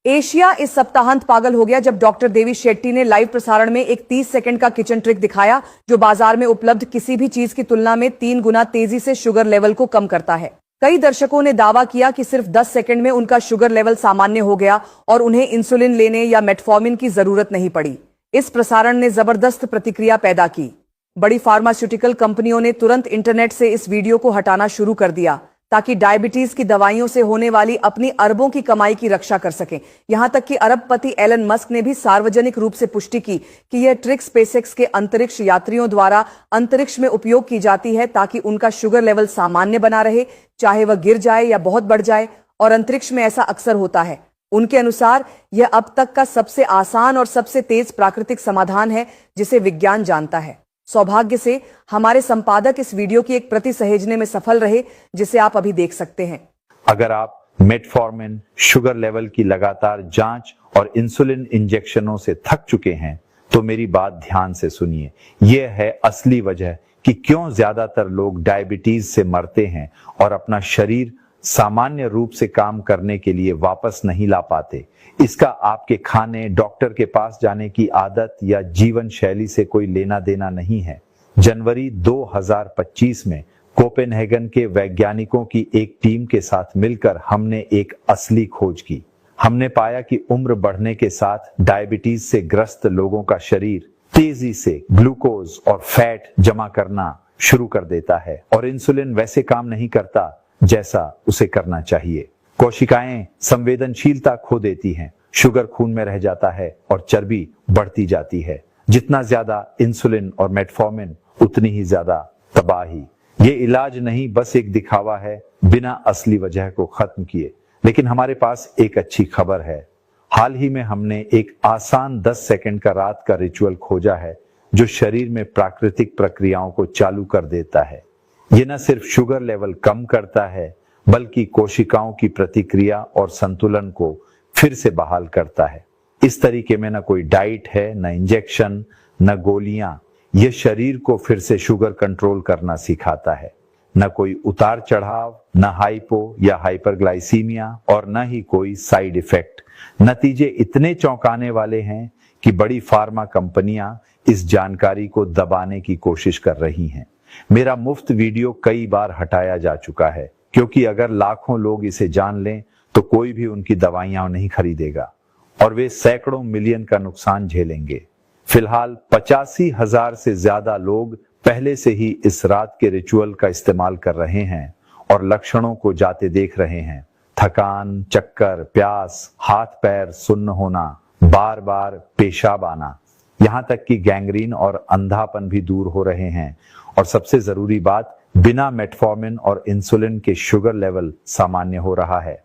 Asia इस सप्ताहांत पागल हो गया जब डॉक्टर देवी शेट्टी ने लाइव प्रसारण में एक 30 सेकंड का किचन ट्रिक दिखाया जो बाजार में उपलब्ध किसी भी चीज की तुलना में 3 गुना तेजी से शुगर लेवल को कम करता है। कई दर्शकों ने दावा किया कि सिर्फ 10 सेकंड में उनका शुगर लेवल सामान्य हो गया और उन्हें इंसुलिन लेने या मेटफॉर्मिन की जरूरत नहीं पड़ी। इस प्रसारण ने जबरदस्त प्रतिक्रिया पैदा की। बड़ी फार्मास्यूटिकल कंपनियों ने तुरंत इंटरनेट से इस वीडियो को हटाना शुरू कर दिया ताकि डायबिटीज की दवाइयों से होने वाली अपनी अरबों की कमाई की रक्षा कर सकें। यहां तक कि अरबपति एलन मस्क ने भी सार्वजनिक रूप से पुष्टि की कि यह ट्रिक स्पेसएक्स के अंतरिक्ष यात्रियों द्वारा अंतरिक्ष में उपयोग की जाती है ताकि उनका शुगर लेवल सामान्य बना रहे, चाहे वह गिर जाए या बहुत बढ़ जाए, और अंतरिक्ष में ऐसा अक्सर होता है। उनके अनुसार यह अब तक का सबसे आसान और सबसे तेज प्राकृतिक समाधान है जिसे विज्ञान जानता है। सौभाग्य से हमारे संपादक इस वीडियो की एक प्रति सहेजने में सफल रहे, जिसे आप अभी देख सकते हैं। अगर आप मेटफॉर्मिन, शुगर लेवल की लगातार जांच और इंसुलिन इंजेक्शनों से थक चुके हैं तो मेरी बात ध्यान से सुनिए। यह है असली वजह कि क्यों ज्यादातर लोग डायबिटीज से मरते हैं और अपना शरीर सामान्य रूप से काम करने के लिए वापस नहीं ला पाते। इसका आपके खाने, डॉक्टर के पास जाने की आदत या जीवन शैली से कोई लेना देना नहीं है। जनवरी 2025 में कोपेनहेगन के वैज्ञानिकों की एक टीम के साथ मिलकर हमने एक असली खोज की। हमने पाया कि उम्र बढ़ने के साथ डायबिटीज से ग्रस्त लोगों का शरीर तेजी से ग्लूकोज और फैट जमा करना शुरू कर देता है और इंसुलिन वैसे काम नहीं करता जैसा उसे करना चाहिए। कोशिकाएं संवेदनशीलता खो देती हैं, शुगर खून में रह जाता है और चर्बी बढ़ती जाती है। जितना ज्यादा इंसुलिन और मेटफॉर्मिन उतनी ही ज्यादा तबाही। ये इलाज नहीं, बस एक दिखावा है बिना असली वजह को खत्म किए। लेकिन हमारे पास एक अच्छी खबर है। हाल ही में हमने एक आसान 10 सेकंड का रात का रिचुअल खोजा है जो शरीर में प्राकृतिक प्रक्रियाओं को चालू कर देता है। ये न सिर्फ शुगर लेवल कम करता है बल्कि कोशिकाओं की प्रतिक्रिया और संतुलन को फिर से बहाल करता है। इस तरीके में न कोई डाइट है, न इंजेक्शन, न गोलियां। यह शरीर को फिर से शुगर कंट्रोल करना सिखाता है। न कोई उतार चढ़ाव, न हाइपो या हाइपरग्लाइसीमिया और न ही कोई साइड इफेक्ट। नतीजे इतने चौंकाने वाले हैं कि बड़ी फार्मा कंपनियां इस जानकारी को दबाने की कोशिश कर रही हैं। मेरा मुफ्त वीडियो कई बार हटाया जा चुका है क्योंकि अगर लाखों लोग इसे जान लें तो कोई भी उनकी दवाइयां नहीं खरीदेगा और वे सैकड़ों मिलियन का नुकसान झेलेंगे। फिलहाल 85,000 से ज्यादा लोग पहले से ही इस रात के रिचुअल का इस्तेमाल कर रहे हैं और लक्षणों को जाते देख रहे हैं। थकान, चक्कर, प्यास, हाथ पैर सुन्न होना, बार बार पेशाब आना, यहाँ तक कि गैंग्रीन और अंधापन भी दूर हो रहे हैं। और सबसे जरूरी बात, बिना मेटफॉर्मिन और इंसुलिन के शुगर लेवल सामान्य हो रहा है।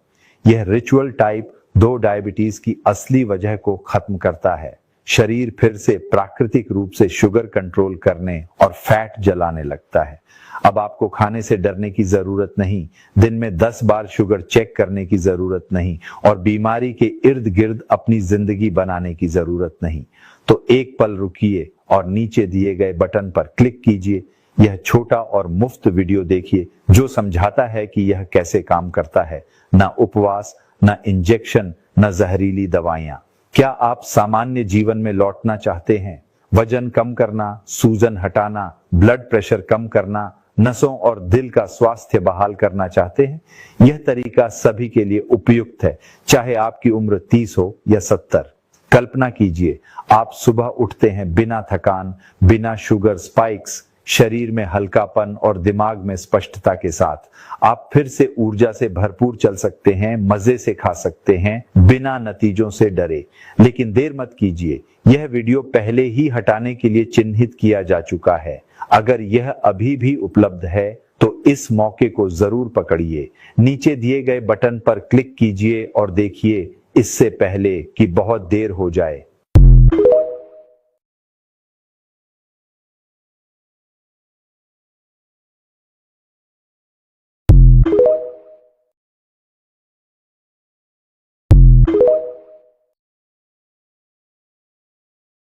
यह रिचुअल टाइप 2 डायबिटीज की असली वजह को खत्म करता है। शरीर फिर से प्राकृतिक रूप से शुगर कंट्रोल करने और फैट जलाने लगता है। अब आपको खाने से डरने की जरूरत नहीं, दिन में 10 बार शुगर चेक करने की जरूरत नहीं और बीमारी के इर्द गिर्द अपनी जिंदगी बनाने की जरूरत नहीं। तो एक पल रुकिए और नीचे दिए गए बटन पर क्लिक कीजिए। यह छोटा और मुफ्त वीडियो देखिए जो समझाता है कि यह कैसे काम करता है। न उपवास, न इंजेक्शन, न जहरीली दवाइयां। क्या आप सामान्य जीवन में लौटना चाहते हैं? वजन कम करना, सूजन हटाना, ब्लड प्रेशर कम करना, नसों और दिल का स्वास्थ्य बहाल करना चाहते हैं? यह तरीका सभी के लिए उपयुक्त है, चाहे आपकी उम्र 30 हो या 70। कल्पना कीजिए, आप सुबह उठते हैं बिना थकान, बिना शुगर स्पाइक्स, शरीर में हल्कापन और दिमाग में स्पष्टता के साथ। आप फिर से ऊर्जा से भरपूर चल सकते हैं, मजे से खा सकते हैं, बिना नतीजों से डरे। लेकिन देर मत कीजिए, यह वीडियो पहले ही हटाने के लिए चिन्हित किया जा चुका है। अगर यह अभी भी उपलब्ध है तो इस मौके को जरूर पकड़िए। नीचे दिए गए बटन पर क्लिक कीजिए और देखिए इससे पहले कि बहुत देर हो जाए।